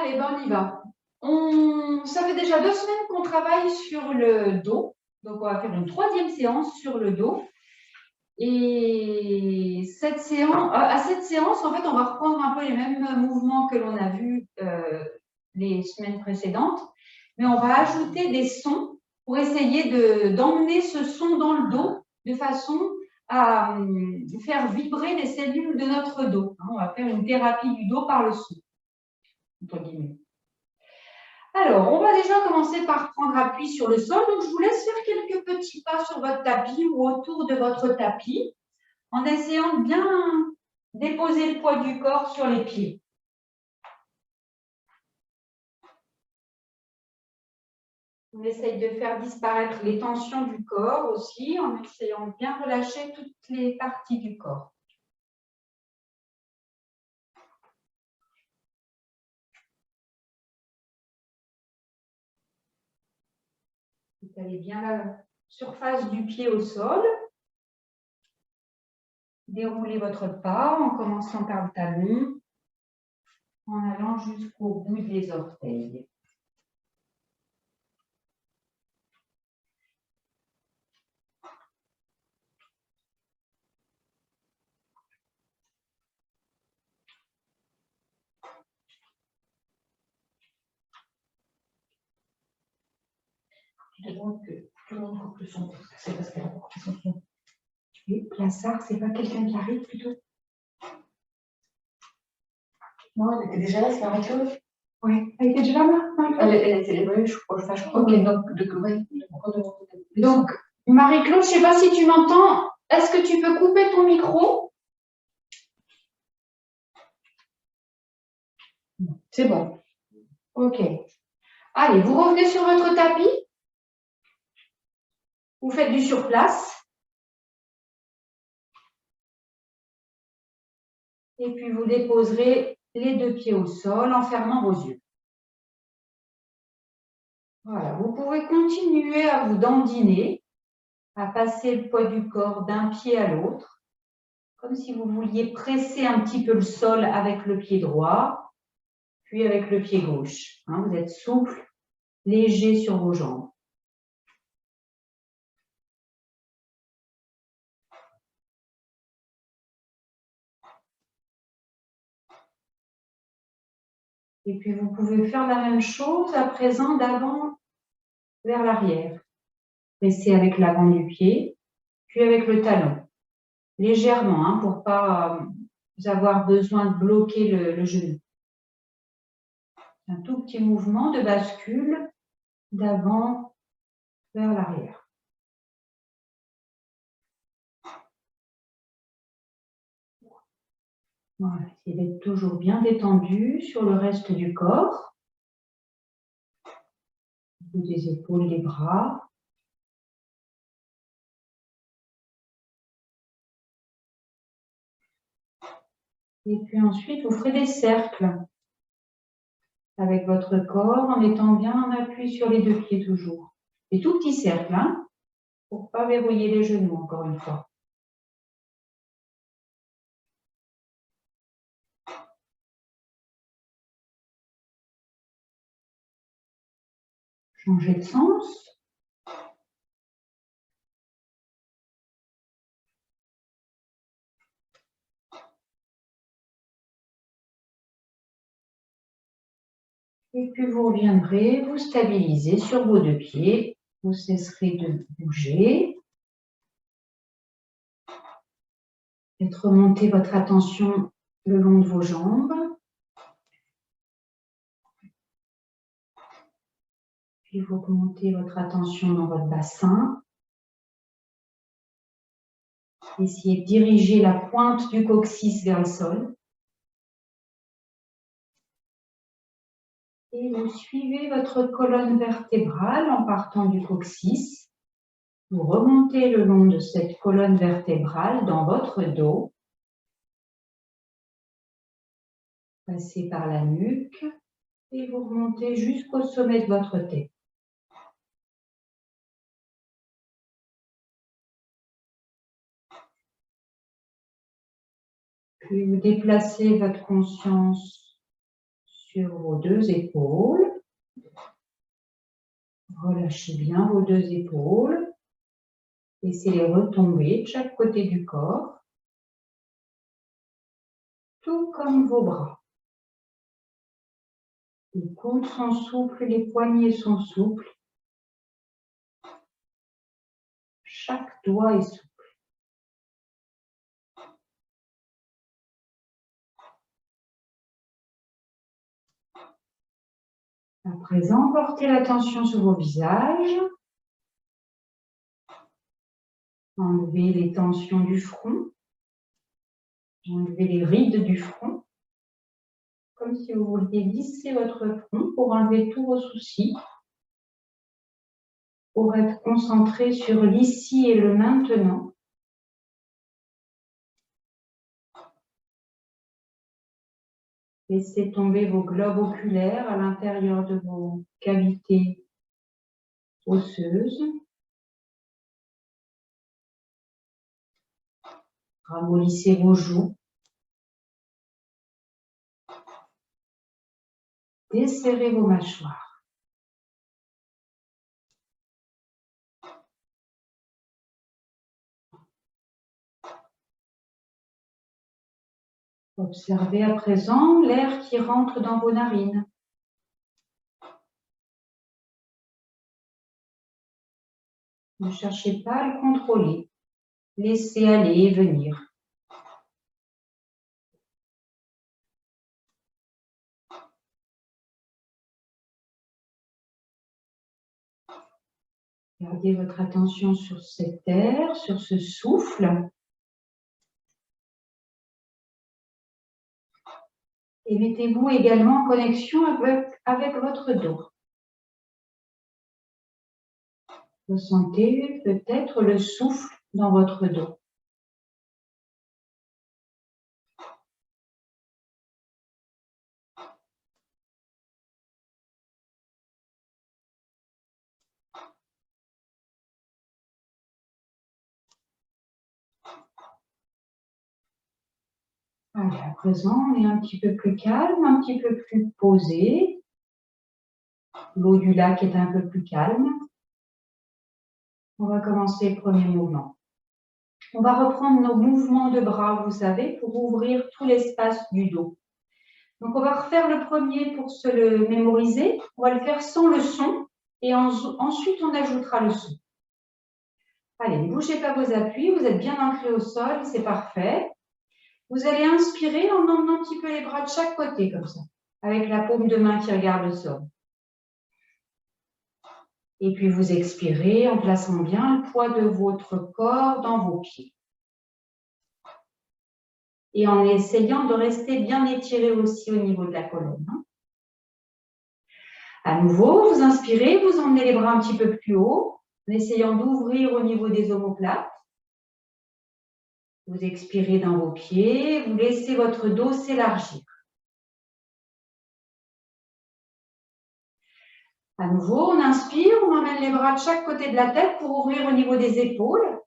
Allez, ben on y va. Ça fait déjà 2 semaines qu'on travaille sur le dos. Donc, on va faire une 3e séance sur le dos. Et à cette séance, en fait, on va reprendre un peu les mêmes mouvements que l'on a vus les semaines précédentes. Mais on va ajouter des sons pour essayer d'emmener ce son dans le dos de façon à faire vibrer les cellules de notre dos. On va faire une thérapie du dos par le son, entre guillemets. Alors, on va déjà commencer par prendre appui sur le sol. Donc, je vous laisse faire quelques petits pas sur votre tapis ou autour de votre tapis en essayant de bien déposer le poids du corps sur les pieds. On essaye de faire disparaître les tensions du corps aussi en essayant de bien relâcher toutes les parties du corps. Vous allez bien la surface du pied au sol. Déroulez votre pas en commençant par le talon, en allant jusqu'au bout des orteils. Je demande que tout le monde coupe le son. C'est parce qu'elle a pas coupé son son. Et Plassard, c'est pas quelqu'un qui arrive plutôt? Non, elle était déjà là, c'est Marie-Claude. Oui, elle était déjà là, Marie-Claude. Oui, je crois. Ok, donc Marie-Claude, je ne sais pas si tu m'entends. Est-ce que tu peux couper ton micro? C'est bon. Ok. Allez, vous revenez sur votre tapis. Vous faites du surplace. Et puis, vous déposerez les 2 pieds au sol en fermant vos yeux. Voilà, vous pouvez continuer à vous dandiner, à passer le poids du corps d'un pied à l'autre, comme si vous vouliez presser un petit peu le sol avec le pied droit, puis avec le pied gauche. Vous êtes souple, léger sur vos jambes. Et puis, vous pouvez faire la même chose à présent d'avant vers l'arrière. Presser avec l'avant du pied, puis avec le talon. Légèrement, pour ne pas avoir besoin de bloquer le genou. Un tout petit mouvement de bascule d'avant vers l'arrière. Voilà, essayez d'être toujours bien détendu sur le reste du corps. Des épaules, des bras. Et puis ensuite, vous ferez des cercles avec votre corps en étant bien en appui sur les 2 pieds toujours. Des tout petits cercles, pour ne pas verrouiller les genoux, encore une fois. Changer de sens. Et puis vous reviendrez vous stabiliser sur vos 2 pieds. Vous cesserez de bouger. Faites remonter votre attention le long de vos jambes. Puis vous remontez votre attention dans votre bassin. Essayez de diriger la pointe du coccyx vers le sol. Et vous suivez votre colonne vertébrale en partant du coccyx. Vous remontez le long de cette colonne vertébrale dans votre dos. Passez par la nuque et vous remontez jusqu'au sommet de votre tête. Puis vous déplacez votre conscience sur vos deux épaules. Relâchez bien vos deux épaules. Laissez-les retomber de chaque côté du corps. Tout comme vos bras. Les coudes sont souples, les poignets sont souples. Chaque doigt est souple. À présent, portez l'attention sur vos visages. Enlevez les tensions du front. Enlevez les rides du front. Comme si vous vouliez lisser votre front pour enlever tous vos soucis. Pour être concentré sur l'ici et le maintenant. Laissez tomber vos globes oculaires à l'intérieur de vos cavités osseuses. Ramollissez vos joues. Desserrez vos mâchoires. Observez à présent l'air qui rentre dans vos narines. Ne cherchez pas à le contrôler. Laissez aller et venir. Gardez votre attention sur cet air, sur ce souffle. Et mettez-vous également en connexion avec votre dos. Ressentez peut-être le souffle dans votre dos. Allez, à présent, on est un petit peu plus calme, un petit peu plus posé. L'eau du lac est un peu plus calme. On va commencer le premier mouvement. On va reprendre nos mouvements de bras, vous savez, pour ouvrir tout l'espace du dos. Donc, on va refaire le premier pour se le mémoriser. On va le faire sans le son et ensuite, on ajoutera le son. Allez, ne bougez pas vos appuis, vous êtes bien ancrés au sol, c'est parfait. Vous allez inspirer en emmenant un petit peu les bras de chaque côté, comme ça, avec la paume de main qui regarde le sol. Et puis, vous expirez en plaçant bien le poids de votre corps dans vos pieds. Et en essayant de rester bien étiré aussi au niveau de la colonne. À nouveau, vous inspirez, vous emmenez les bras un petit peu plus haut, en essayant d'ouvrir au niveau des omoplates. Vous expirez dans vos pieds, vous laissez votre dos s'élargir. À nouveau, on inspire, on emmène les bras de chaque côté de la tête pour ouvrir au niveau des épaules.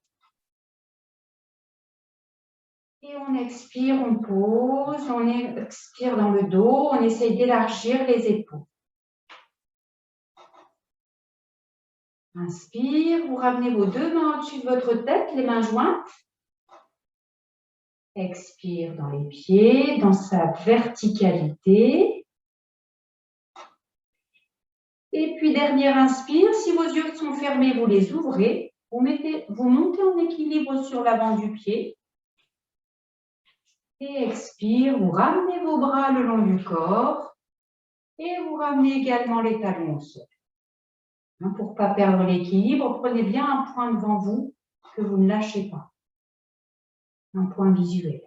Et on expire, on pose, on expire dans le dos, on essaye d'élargir les épaules. Inspire, vous ramenez vos deux mains au-dessus de votre tête, les mains jointes. Expire dans les pieds, dans sa verticalité. Et puis, dernière inspire, si vos yeux sont fermés, vous les ouvrez. Vous montez en équilibre sur l'avant du pied. Et expire, vous ramenez vos bras le long du corps. Et vous ramenez également les talons au sol. Pour ne pas perdre l'équilibre, prenez bien un point devant vous que vous ne lâchez pas. Un point visuel.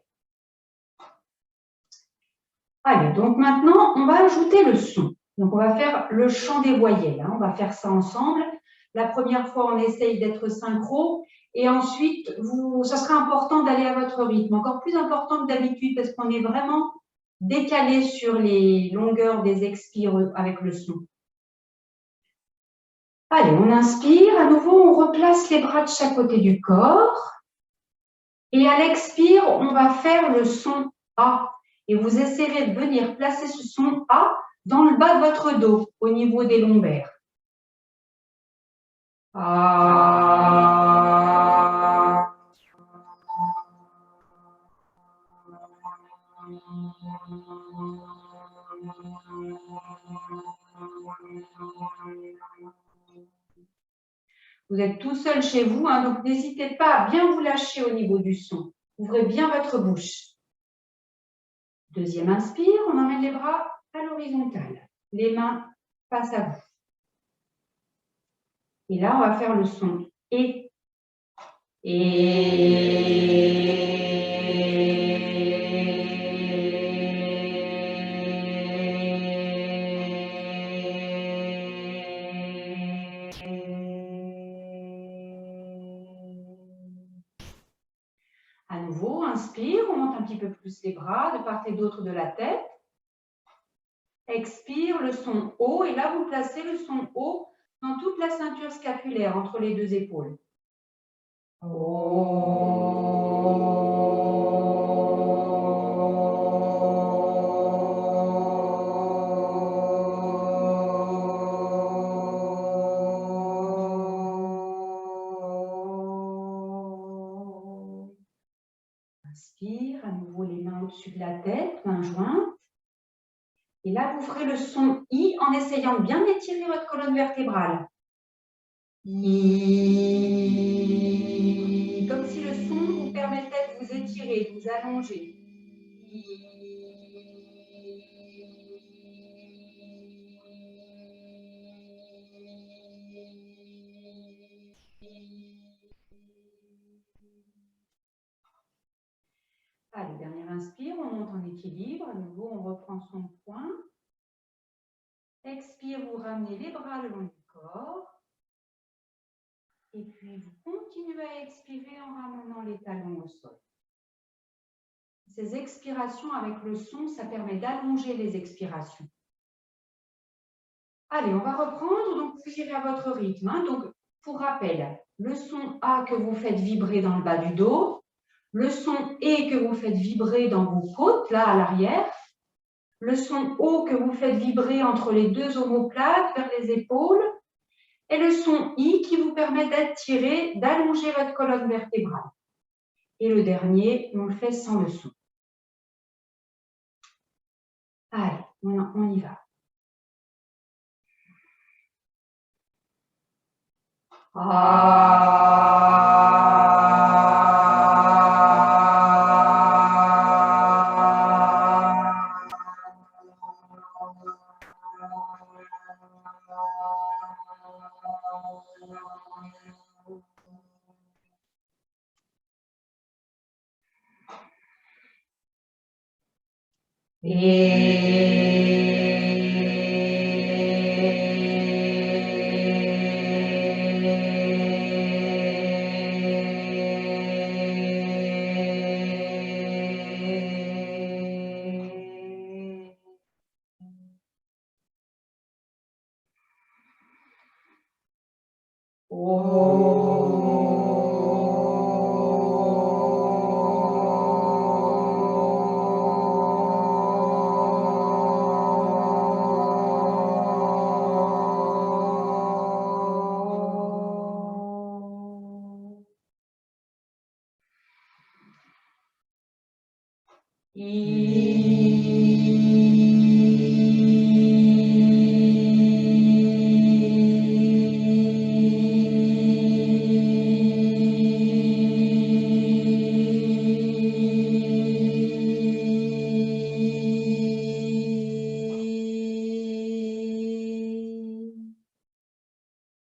Allez, donc maintenant, on va ajouter le son. Donc, on va faire le chant des voyelles. On va faire ça ensemble. La première fois, on essaye d'être synchro. Et ensuite, ça sera important d'aller à votre rythme. Encore plus important que d'habitude parce qu'on est vraiment décalé sur les longueurs des expires avec le son. Allez, on inspire. À nouveau, on replace les bras de chaque côté du corps. Et à l'expire, on va faire le son A. Et vous essayerez de venir placer ce son A dans le bas de votre dos, au niveau des lombaires. Vous êtes tout seul chez vous, hein, donc n'hésitez pas à bien vous lâcher au niveau du son. Ouvrez bien votre bouche. Deuxième inspire, on emmène les bras à l'horizontale. Les mains face à vous. Et là, on va faire le son et. À nouveau, inspire, on monte un petit peu plus les bras de part et d'autre de la tête. Expire, le son haut, et là, vous placez le son haut dans toute la ceinture scapulaire, entre les deux épaules. Inspire, à nouveau les mains au-dessus de la tête, mains jointes. Et là, vous ferez le son I en essayant de bien étirer votre colonne vertébrale. I. Comme si le son vous permettait de vous étirer, de vous allonger. Allez, dernière inspire, on monte en équilibre. À nouveau, on reprend son point. Expire, vous ramenez les bras le long du corps. Et puis, vous continuez à expirer en ramenant les talons au sol. Ces expirations avec le son, ça permet d'allonger les expirations. Allez, on va reprendre. Donc, vous irez à votre rythme. Hein. Donc, pour rappel, le son A que vous faites vibrer dans le bas du dos. Le son E que vous faites vibrer dans vos côtes, là, à l'arrière. Le son O que vous faites vibrer entre les deux omoplates, vers les épaules. Et le son I qui vous permet d'étirer, d'allonger votre colonne vertébrale. Et le dernier, on le fait sans le son. Allez, on y va.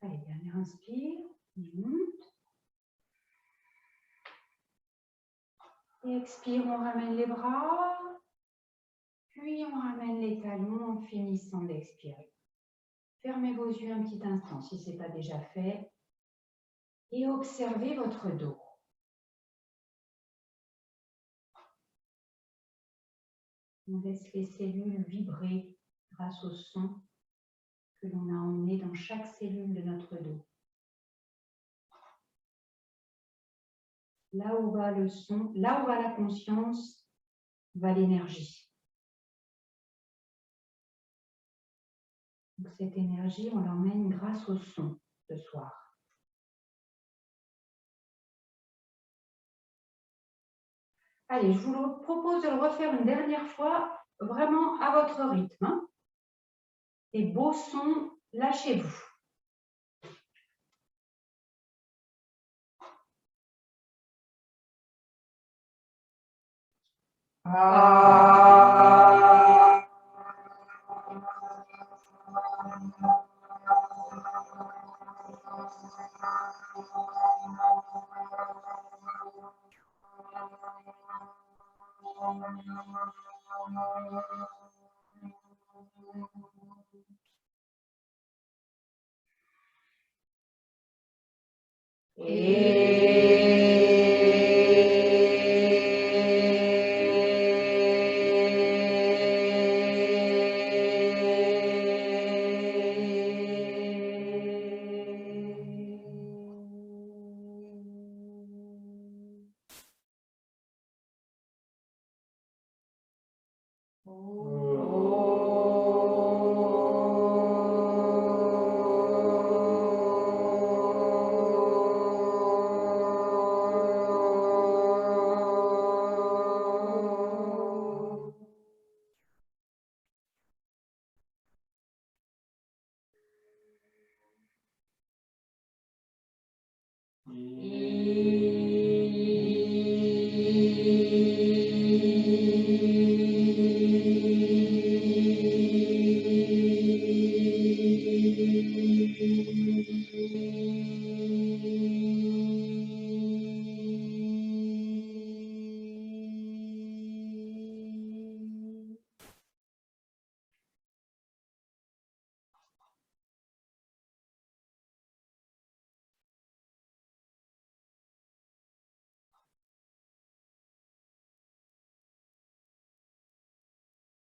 Allez, dernière inspire. Et expire, on ramène les bras. Puis on ramène les talons en finissant d'expirer. Fermez vos yeux un petit instant si ce n'est pas déjà fait. Et observez votre dos. On laisse les cellules vibrer grâce au son que l'on a emmené dans chaque cellule de notre dos. Là où va le son, là où va la conscience, va l'énergie. Donc, cette énergie, on l'emmène grâce au son ce soir. Allez, je vous propose de le refaire une dernière fois, vraiment à votre rythme. Hein. Des beaux sons, lâchez-vous.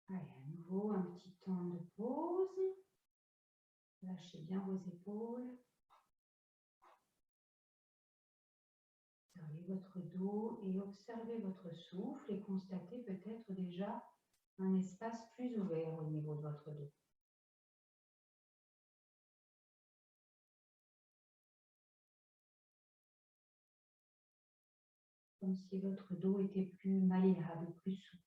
Allez, à nouveau, un petit temps de pause. Lâchez bien vos épaules. Observez votre dos et observez votre souffle et constatez peut-être déjà un espace plus ouvert au niveau de votre dos. Comme si votre dos était plus malléable, plus souple.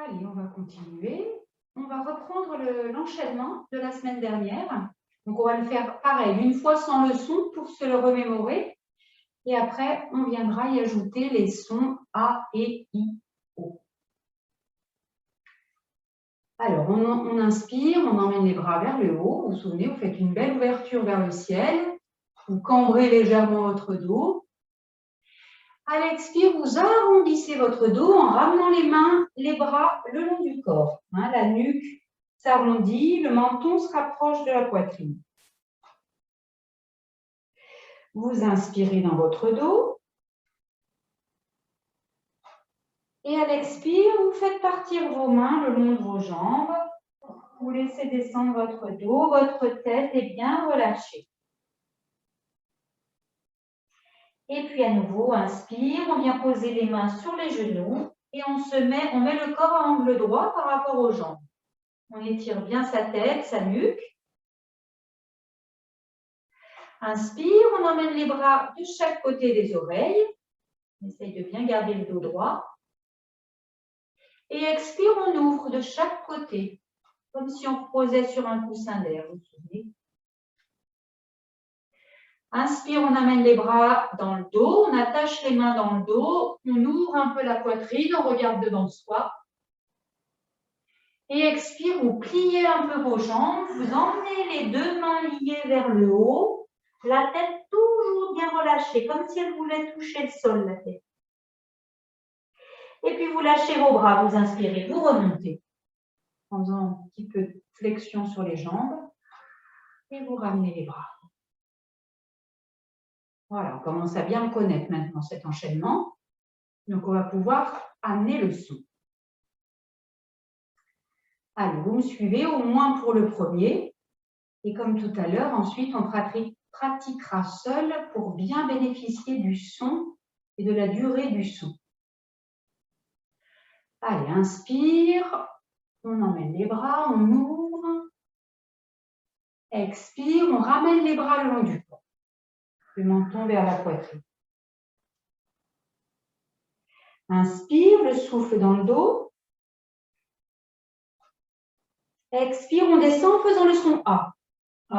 Allez, on va continuer. On va reprendre l'enchaînement de la semaine dernière. Donc, on va le faire pareil, une fois sans le son pour se le remémorer. Et après, on viendra y ajouter les sons A, E, I, O. Alors, on inspire, on emmène les bras vers le haut. Vous vous souvenez, vous faites une belle ouverture vers le ciel. Vous cambrez légèrement votre dos. À l'expire, vous arrondissez votre dos en ramenant les mains, les bras le long du corps. Hein, la nuque s'arrondit, le menton se rapproche de la poitrine. Vous inspirez dans votre dos. Et à l'expire, vous faites partir vos mains le long de vos jambes. Vous laissez descendre votre dos, votre tête est bien relâchée. Et puis à nouveau, inspire, on vient poser les mains sur les genoux et on met le corps à angle droit par rapport aux jambes. On étire bien sa tête, sa nuque. Inspire, on emmène les bras de chaque côté des oreilles. On essaye de bien garder le dos droit. Et expire, on ouvre de chaque côté, comme si on reposait sur un coussin d'air, vous vous souvenez. Inspire, on amène les bras dans le dos, on attache les mains dans le dos, on ouvre un peu la poitrine, on regarde devant soi. Et expire, vous pliez un peu vos jambes, vous emmenez les deux mains liées vers le haut, la tête toujours bien relâchée, comme si elle voulait toucher le sol, la tête. Et puis vous lâchez vos bras, vous inspirez, vous remontez, en faisant un petit peu de flexion sur les jambes, et vous ramenez les bras. Voilà, on commence à bien le connaître maintenant, cet enchaînement. Donc, on va pouvoir amener le son. Allez, vous me suivez au moins pour le premier. Et comme tout à l'heure, ensuite, on pratiquera seul pour bien bénéficier du son et de la durée du son. Allez, inspire, on emmène les bras, on ouvre. Expire, on ramène les bras le long du corps. Le menton vers la poitrine. Inspire, le souffle dans le dos. Expire, on descend en faisant le son A. Là,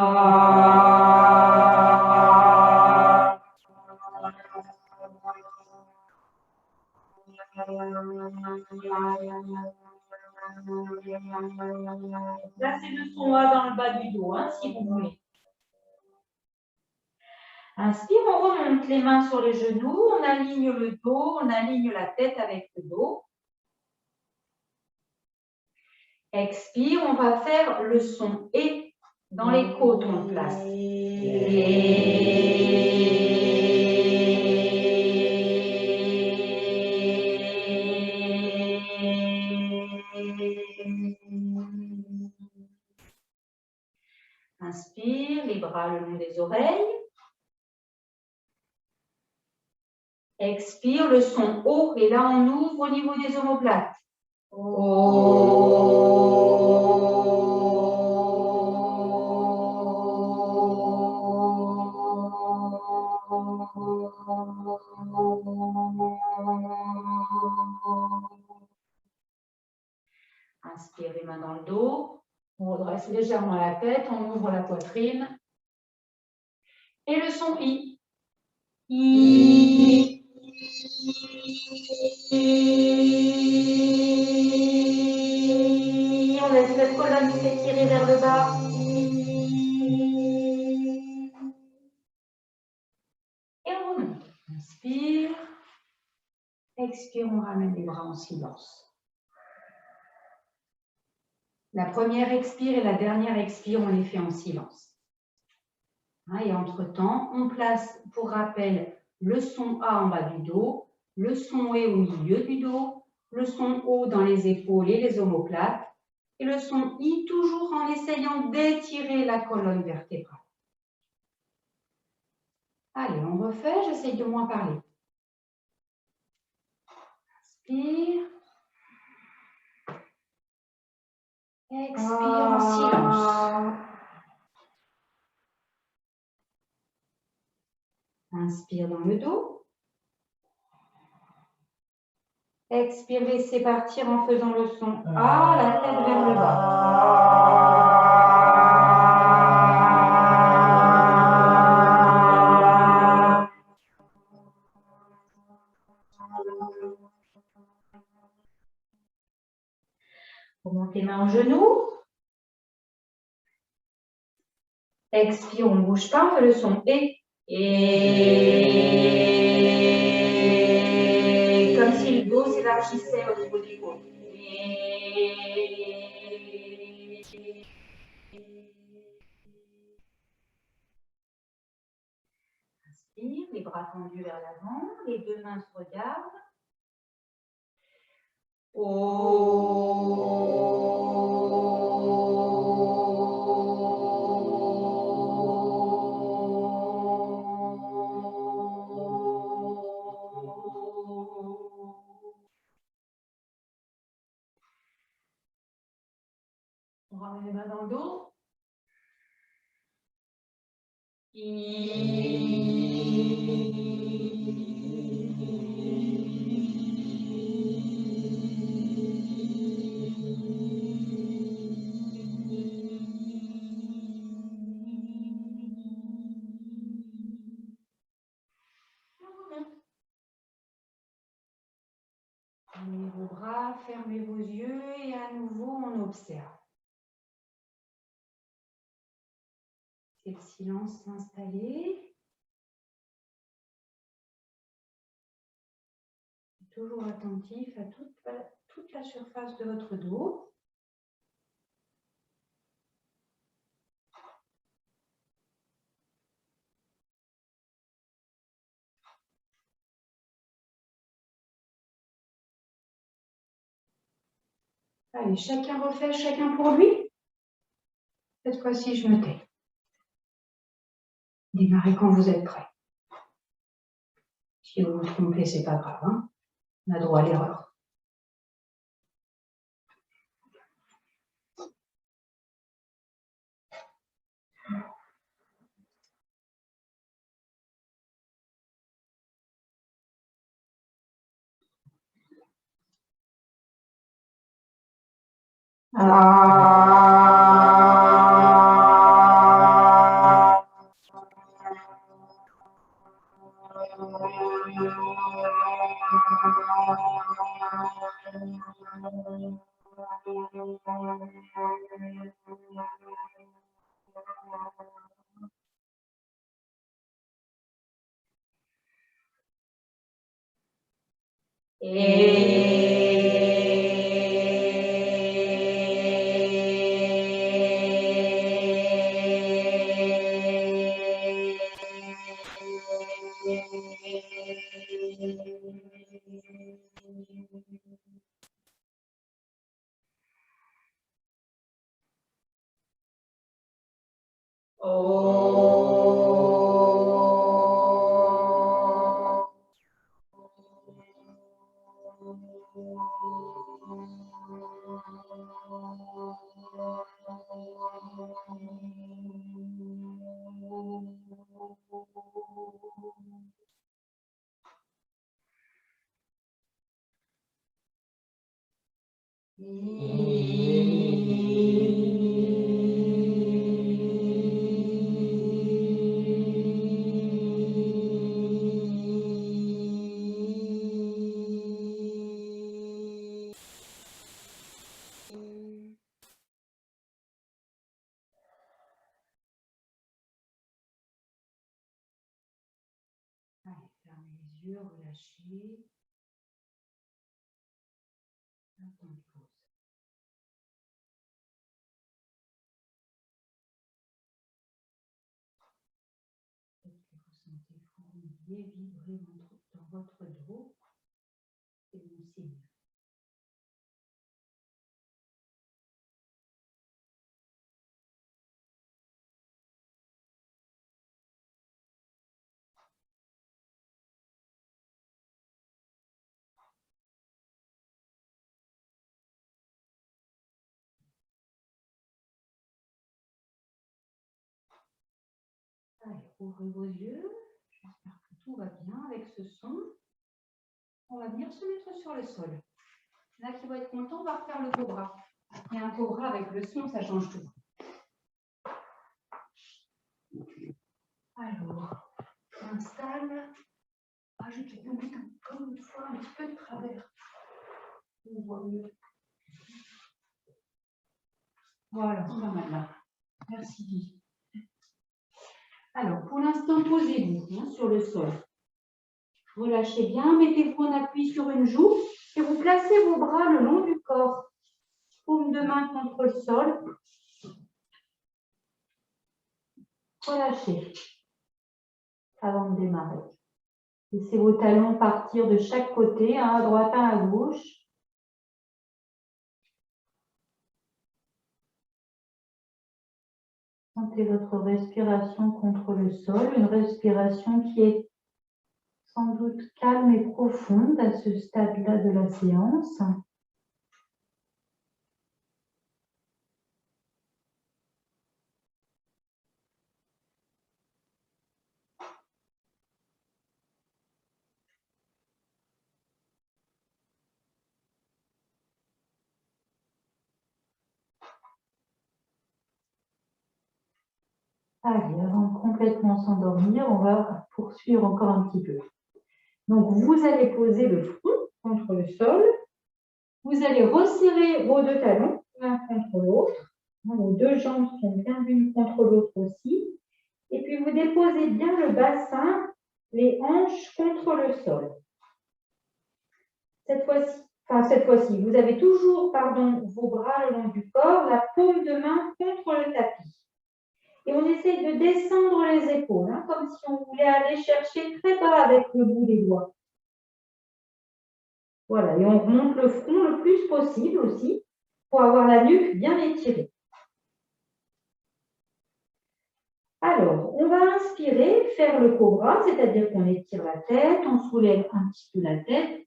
c'est le son A dans le bas du dos, hein, si vous voulez. Inspire, on remonte les mains sur les genoux, on aligne le dos, on aligne la tête avec le dos. Expire, on va faire le son E dans les côtes, on place. Inspire, les bras le long des oreilles. Expire, le son O, et là on ouvre au niveau des omoplates. Inspire, les mains dans le dos. On redresse légèrement la tête, on ouvre la poitrine. Et le son I. I. On laisse la colonne s'étirer vers le bas. Et on remonte. Inspire. Expire, on ramène les bras en silence. La première expire et la dernière expire, on les fait en silence. Et entre-temps, on place, pour rappel, le son A en bas du dos, le son E au milieu du dos, le son O dans les épaules et les omoplates, et le son I toujours en essayant d'étirer la colonne vertébrale. Allez, on refait, j'essaye de moins parler. Inspire. Expire en silence. Inspire dans le dos. Expire, laissez partir en faisant le son A, la tête vers le bas. Remonte les mains aux genoux. Expire, on ne bouge pas, on fait le son E. Et comme si le dos s'élargissait au niveau du côte. Inspire, les bras tendus vers l'avant, les deux mains se regardent. On ramène les mains dans le dos. Fermez vos bras, fermez vos yeux et à nouveau on observe. Et le silence s'installer. Toujours attentif à toute la surface de votre dos. Allez, chacun refait, chacun pour lui. Cette fois-ci, je me tais. Démarrez quand vous êtes prêt. Si vous vous trompez, c'est pas grave, hein. On a droit à l'erreur. Allez, fermez les yeux, relâchez. Instant de pause. Peut-être que vous sentez fourmiller, vibrer dans votre dos. C'est bon signe. Allez, ouvrez vos yeux. J'espère que tout va bien avec ce son. On va venir se mettre sur le sol. Là qui va être content, on va refaire le cobra. Il y a un cobra avec le son, ça change tout. Alors, on installe. Ah, je vais vous mettre comme une fois un petit peu de travers. On voit mieux. Voilà, pas mal là. Merci Guy. Alors, pour l'instant, posez-vous sur le sol. Relâchez bien, mettez-vous en appui sur une joue et vous placez vos bras le long du corps. Paume de main contre le sol. Relâchez avant de démarrer. Laissez vos talons partir de chaque côté, un à droite, un à gauche. Sentez votre respiration contre le sol, une respiration qui est sans doute calme et profonde à ce stade-là de la séance. Allez, avant de complètement s'endormir, on va poursuivre encore un petit peu. Donc, vous allez poser le front contre le sol. Vous allez resserrer vos deux talons, l'un contre l'autre. Vos deux jambes sont bien l'une contre l'autre aussi. Et puis, vous déposez bien le bassin, les hanches contre le sol. Cette fois-ci, vous avez toujours, vos bras le long du corps, la paume de main contre le tapis. Et on essaye de descendre les épaules, comme si on voulait aller chercher très bas avec le bout des doigts. Voilà, et on remonte le front le plus possible aussi pour avoir la nuque bien étirée. Alors, on va va inspirer, faire le cobra, c'est-à-dire qu'on étire la tête, on soulève un petit peu la tête,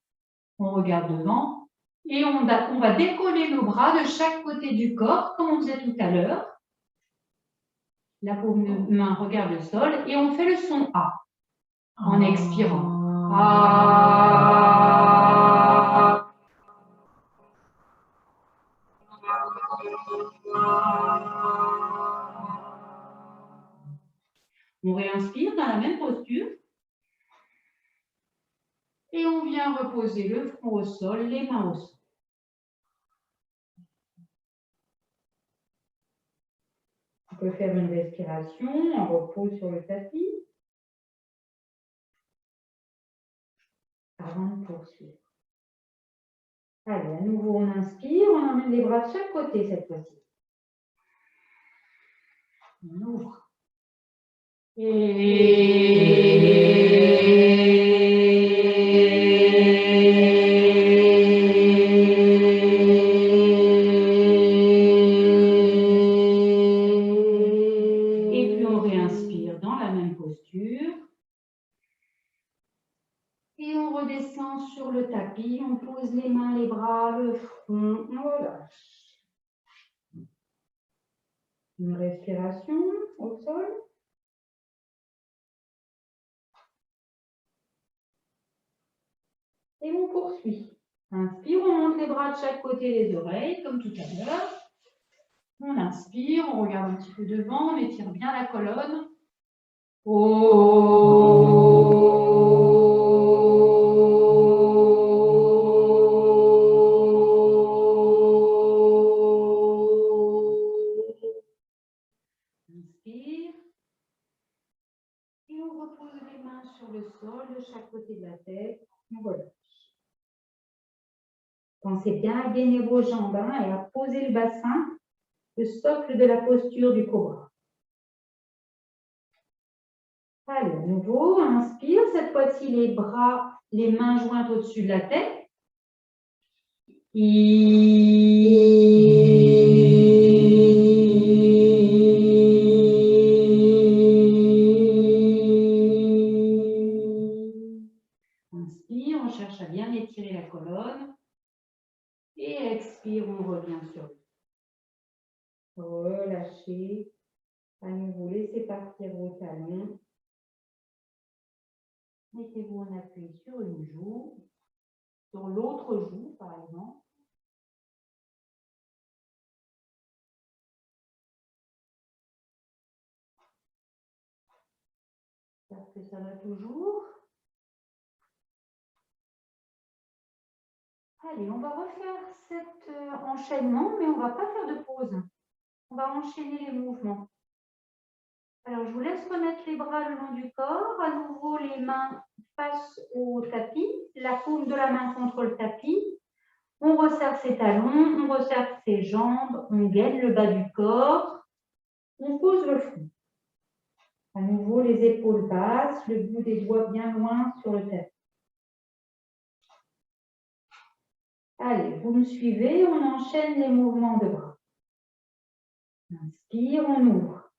on regarde devant et on va décoller nos bras de chaque côté du corps, comme on faisait tout à l'heure. La paume de main regarde le sol et on fait le son A en expirant. A. On réinspire dans la même posture. Et on vient reposer le front au sol, les mains au sol. On peut faire une respiration en repos sur le tapis avant de poursuivre. Allez, à nouveau, on inspire, on emmène les bras de chaque côté cette fois-ci. On ouvre. Et puis on réinspire dans la même posture. Et on redescend sur le tapis, on pose les mains, les bras, le front, on relâche. Une respiration au sol. Et on poursuit. Inspire, on monte les bras de chaque côté des oreilles, comme tout à l'heure. On inspire, on regarde un petit peu devant, on étire bien la colonne. Inspire. Et on repose les mains sur le sol de chaque côté de la tête. On relâche. Pensez bien à gainer vos jambes et à poser le bassin, le socle de la posture du cobra. Allez, à nouveau, inspire. Cette fois-ci, les bras, les mains jointes au-dessus de la tête. Inspire, on cherche à bien étirer la colonne. Et expire, on revient sur lui. Relâchez. À nouveau, laissez partir vos talons. Mettez-vous en appui sur une joue, sur l'autre joue par exemple. J'espère que ça va toujours. Allez, on va refaire cet enchaînement, mais on ne va pas faire de pause. On va enchaîner les mouvements. Alors, je vous laisse remettre les bras le long du corps. À nouveau, les mains face au tapis, la paume de la main contre le tapis. On resserre ses talons, on resserre ses jambes, on gaine le bas du corps. On pose le front. À nouveau, les épaules basses, le bout des doigts bien loin sur le tapis. Allez, vous me suivez, on enchaîne les mouvements de bras. Inspire, on ouvre.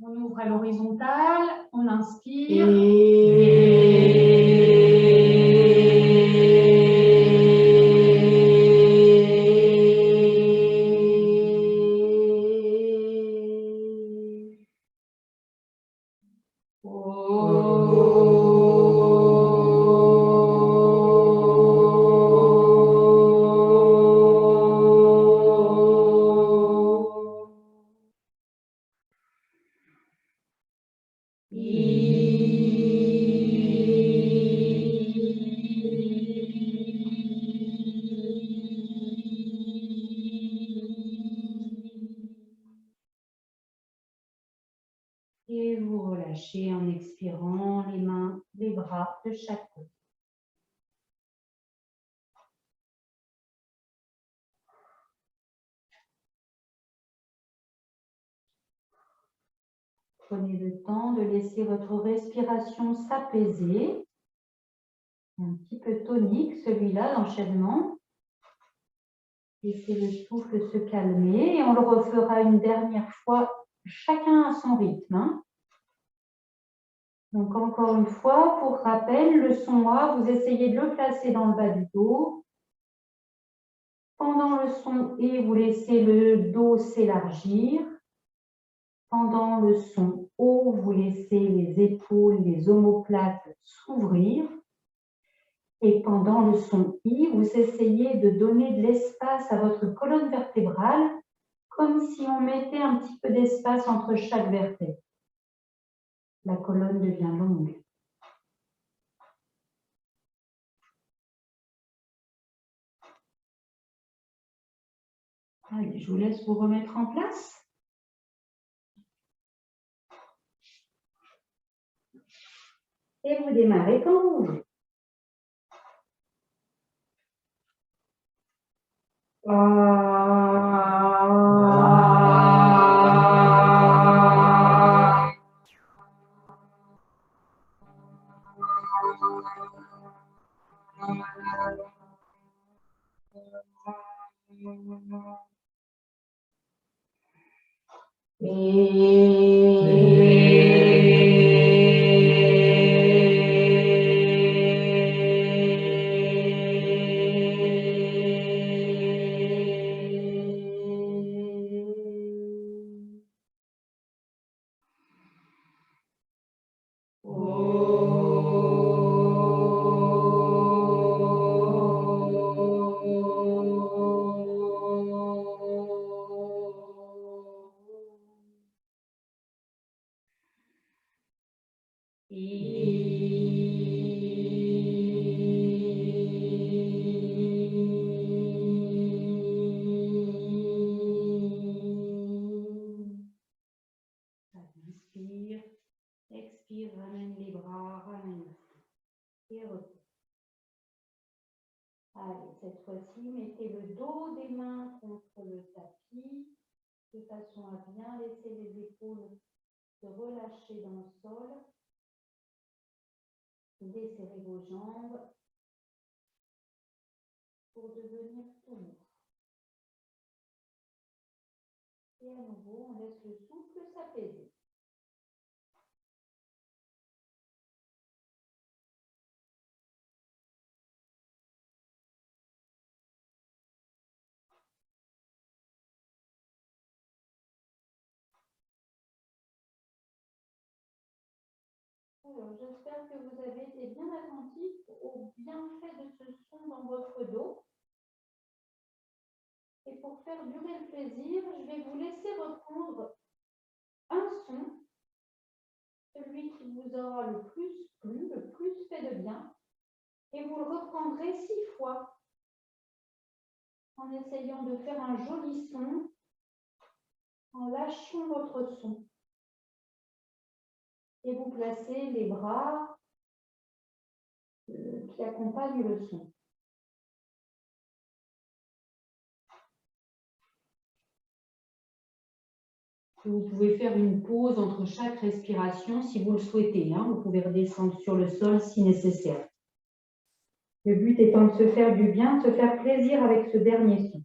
On ouvre à l'horizontale, on inspire. Et vous relâchez en expirant les mains, les bras de chaque côté. Prenez le temps de laisser votre respiration s'apaiser. Un petit peu tonique, celui-là, l'enchaînement. Laissez le souffle se calmer et on le refera une dernière fois, chacun à son rythme, hein. Donc, encore une fois, pour rappel, le son A, vous essayez de le placer dans le bas du dos. Pendant le son E, vous laissez le dos s'élargir. Pendant le son O, vous laissez les épaules, les omoplates s'ouvrir. Et pendant le son I, vous essayez de donner de l'espace à votre colonne vertébrale, comme si on mettait un petit peu d'espace entre chaque vertèbre. La colonne devient longue. Allez, je vous laisse vous remettre en place. Et vous démarrez quand vous voulez. Inspire, expire, ramène les bras, ramène et repose. Allez, cette fois-ci, mettez le dos des mains contre le tapis de façon à bien laisser les épaules se relâcher dans le sol. Desserrez vos jambes pour devenir tout mou. Et à nouveau, on laisse le souffle s'apaiser. Alors, j'espère que vous avez été bien attentifs au bienfait de ce son dans votre dos. Et pour faire durer le plaisir, je vais vous laisser reprendre un son, celui qui vous aura le plus plu, le plus fait de bien, et vous le reprendrez 6 fois en essayant de faire un joli son, en lâchant votre son. Et vous placez les bras qui accompagnent le son. Vous pouvez faire une pause entre chaque respiration si vous le souhaitez, hein. Vous pouvez redescendre sur le sol si nécessaire. Le but étant de se faire du bien, de se faire plaisir avec ce dernier son.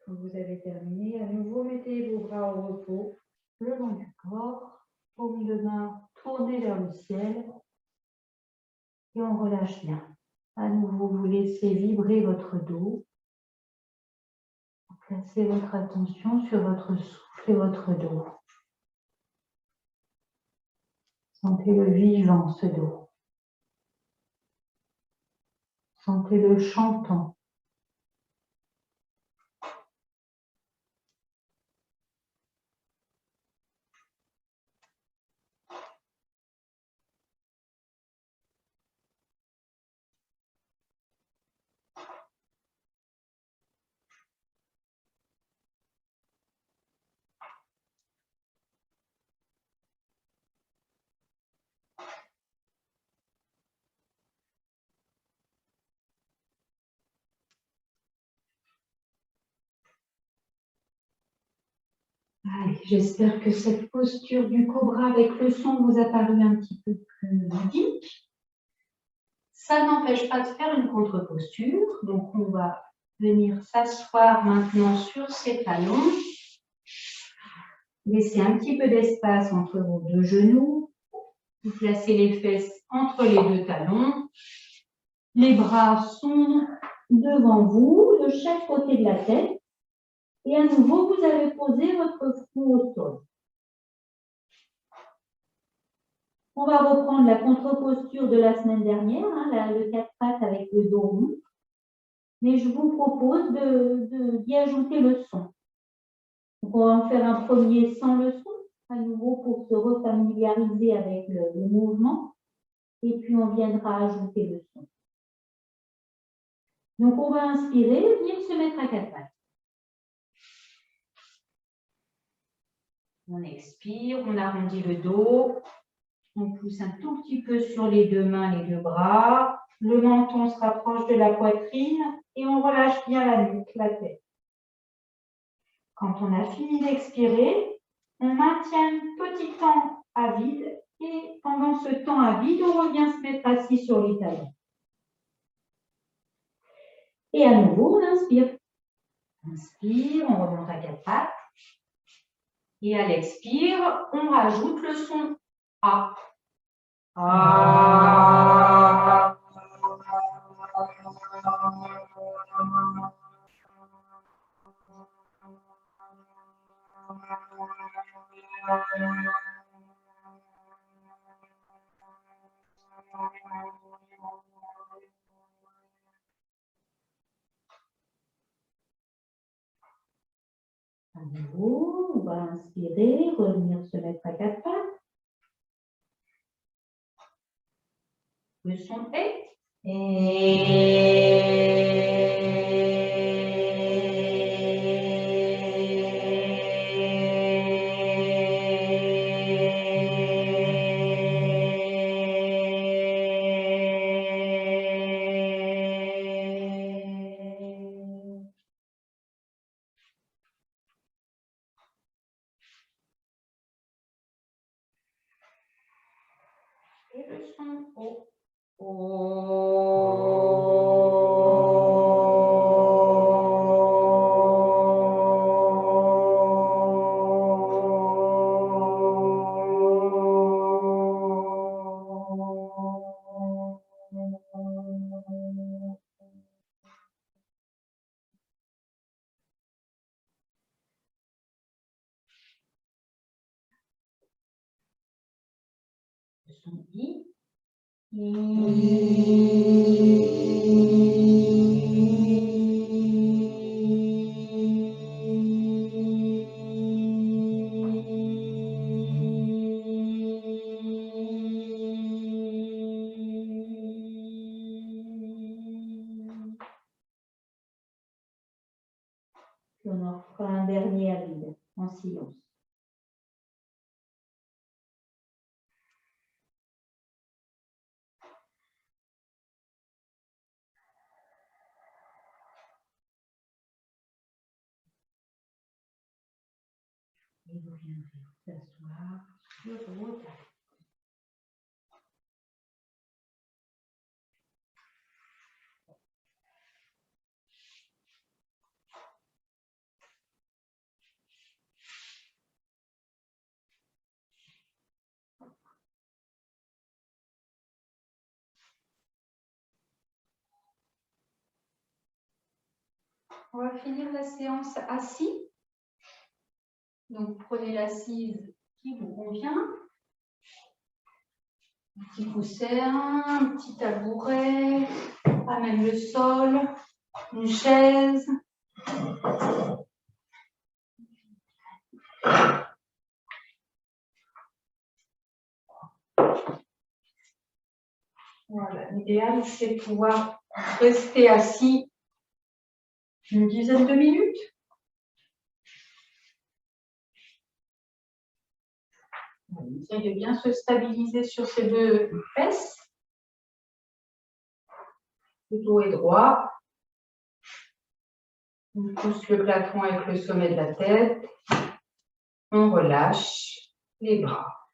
Quand vous avez terminé, à nouveau, mettez vos bras au repos, le long du corps, paume de main tournée vers le ciel et on relâche bien. À nouveau, vous laissez vibrer votre dos. Placez votre attention sur votre souffle et votre dos. Sentez-le vivant, ce dos. Sentez-le chantant. Allez, j'espère que cette posture du cobra avec le son vous a paru un petit peu plus ludique. Ça n'empêche pas de faire une contre-posture. Donc, on va venir s'asseoir maintenant sur ses talons. Laissez un petit peu d'espace entre vos deux genoux. Vous placez les fesses entre les deux talons. Les bras sont devant vous, de chaque côté de la tête. Et à nouveau, vous allez poser votre front au sol. On va reprendre la contre-posture de la semaine dernière, le 4 pattes avec le dos rond. Mais je vous propose d'y ajouter le son. Donc, on va en faire un premier sans le son, à nouveau pour se refamiliariser avec le mouvement. Et puis, on viendra ajouter le son. Donc, on va inspirer, venir se mettre à 4 pattes. On expire, on arrondit le dos. On pousse un tout petit peu sur les deux mains, les deux bras. Le menton se rapproche de la poitrine et on relâche bien la nuque, la tête. Quand on a fini d'expirer, on maintient un petit temps à vide et pendant ce temps à vide, on revient se mettre assis sur les talons. Et à nouveau, on inspire. Inspire, on remonte à 4 pattes. Et à l'expire, on rajoute le son A. A. À nouveau, on va inspirer, revenir se mettre à 4 pattes. Le son est et le son O. Le son I. panier à vide, en silence. Et vous viendrez vous asseoir sur vos talons. On va finir la séance assis. Donc, prenez l'assise qui vous convient. Un petit coussin, un petit tabouret, pas même le sol, une chaise. Voilà, l'idéal, c'est de pouvoir rester assis une dizaine de minutes. Essayez de bien se stabiliser sur ces deux fesses. Le dos est droit. On pousse le plafond avec le sommet de la tête. On relâche les bras.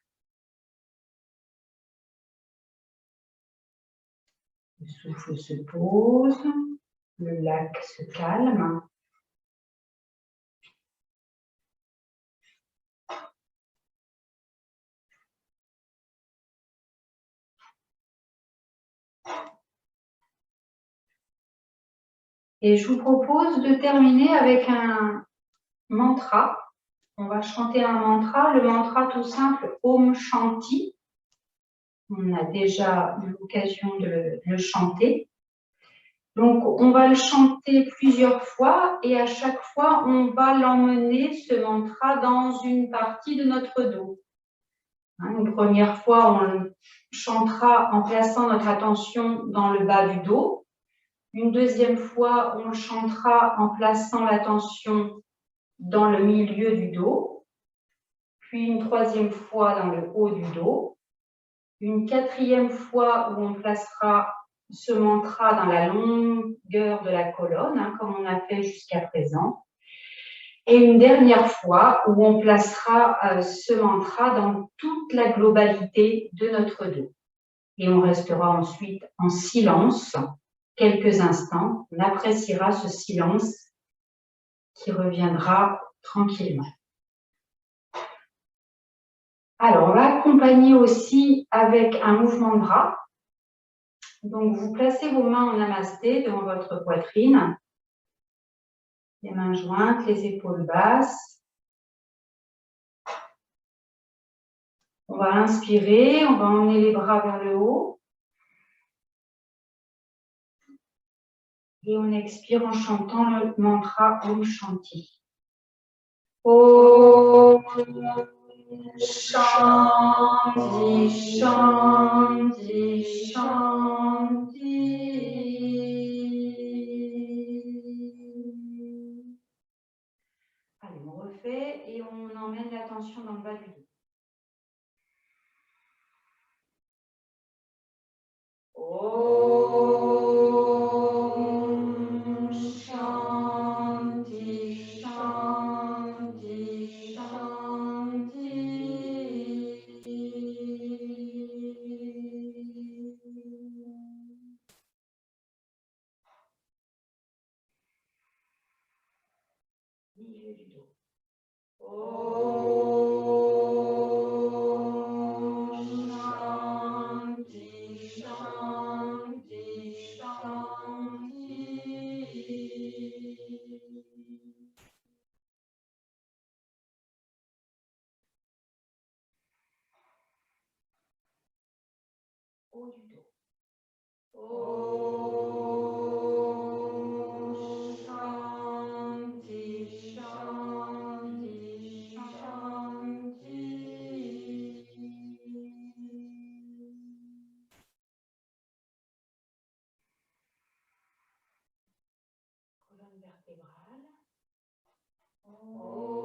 Le souffle se pose. Le lac se calme. Et je vous propose de terminer avec un mantra. On va chanter un mantra, le mantra tout simple Om Shanti. On a déjà eu l'occasion de le chanter. Donc, on va le chanter plusieurs fois et à chaque fois, on va l'emmener, ce mantra, dans une partie de notre dos. Une première fois, on le chantera en plaçant notre attention dans le bas du dos. Une deuxième fois, on le chantera en plaçant l'attention dans le milieu du dos. Puis une troisième fois dans le haut du dos. Une quatrième fois où on placera ce mantra dans la longueur de la colonne, comme on a fait jusqu'à présent. Et une dernière fois où on placera ce mantra dans toute la globalité de notre dos. Et on restera ensuite en silence quelques instants. On appréciera ce silence qui reviendra tranquillement. Alors, on va accompagner aussi avec un mouvement de bras. Donc, vous placez vos mains en namasté devant votre poitrine. Les mains jointes, les épaules basses. On va inspirer, on va emmener les bras vers le haut. Et on expire en chantant le mantra Om Shanti. Om Shanti, Shanti, Shanti. Allez, on refait et on emmène l'attention dans le bas du dos. Om Shanti, Shanti, Shanti. Milieu du dos. Om Shanti, Shanti, Shanti. Haut du dos. Om Shanti, Shanti, Shanti. Colonne vertébrale. Om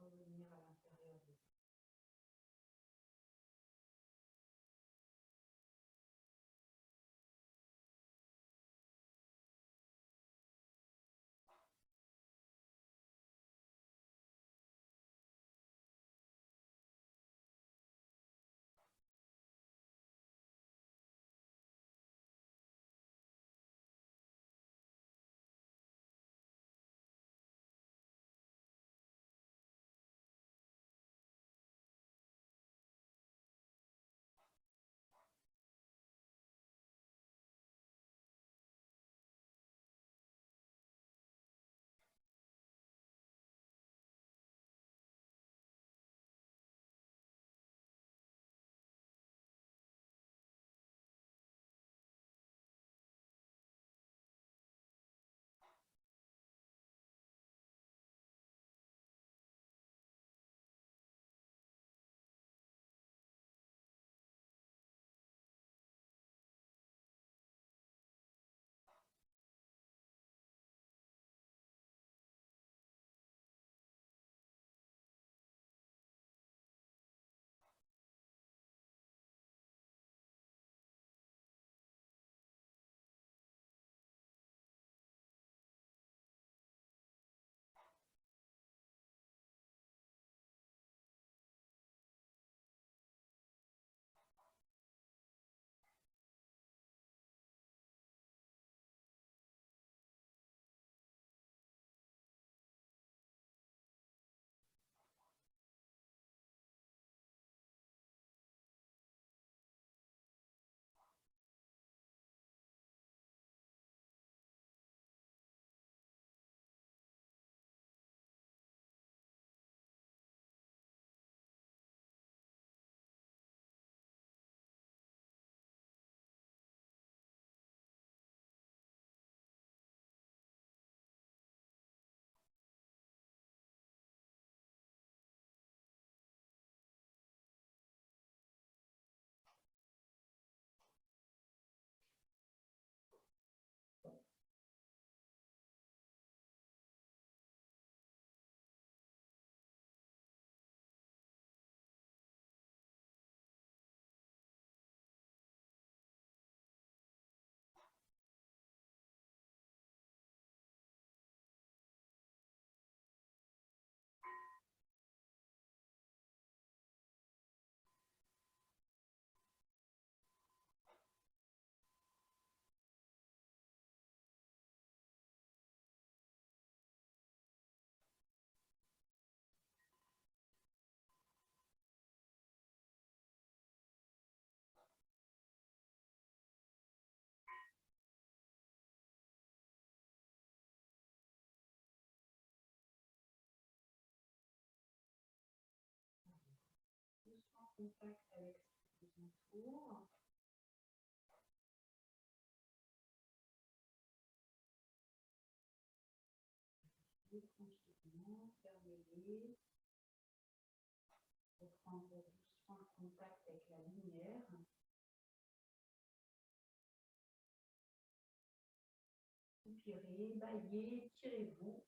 Revenir à l'intérieur de vous. Doucement contact avec ce qui vous entoure. Tranquillement, fermez-les. Reprendre doucement contact avec la lumière. Soupirez, baillez, tirez-vous.